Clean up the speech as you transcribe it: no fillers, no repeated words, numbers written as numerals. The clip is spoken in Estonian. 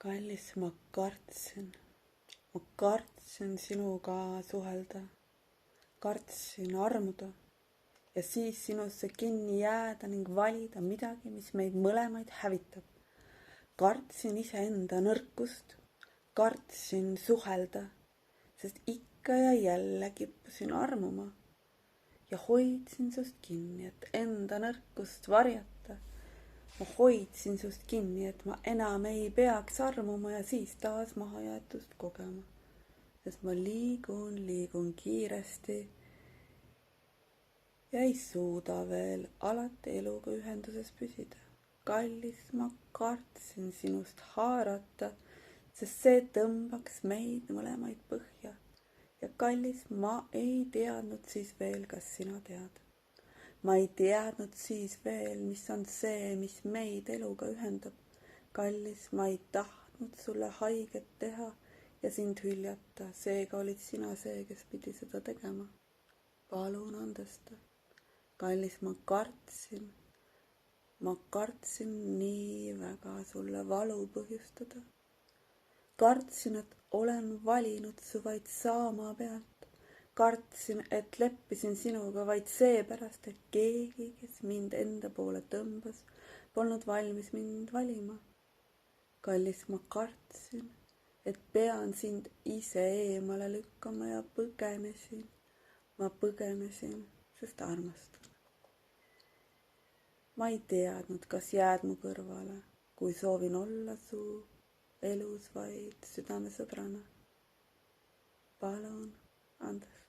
Kallis, ma kartsin sinuga suhelda, kartsin armuda ja siis sinusse kinni jääda ning valida midagi, mis meid mõlemaid hävitab. Kartsin iseenda nõrkust, kartsin suhelda, sest ikka ja jälle kippusin armuma ja hoidsin sust kinni, et enda nõrkust varjata. Ma hoidsin sust kinni, et ma enam ei peaks armuma ja siis taas mahajäetust kogema. Sest ma liigun kiiresti ja ei suuda veel alati eluga ühenduses püsida. Kallis, ma kartsin sinust haarata, sest see tõmbaks meid mõlemaid põhja. Ja kallis, ma ei teadnud siis veel, kas sina tead. Ma ei teadnud siis veel, mis on see, mis meid eluga ühendab. Kallis, ma ei tahtnud sulle haiget teha ja sind hüljata, seega olid sina see, kes pidi seda tegema. Palun andesta. Kallis, ma kartsin nii väga sulle valu põhjustada. Kartsin, et olen valinud su vaid saama pealt. Kartsin, et leppisin sinuga vaid seepärast, et keegi, kes mind enda poole tõmbas, polnud valmis mind valima. Kallis, ma kartsin, et pean sind ise eemale lükkama ja põgenesin. Ma põgenesin, sest armastan. Ma ei teadnud, kas jääd mu kõrvale, kui soovin olla su elus vaid südamesõbrana. Palun andesta.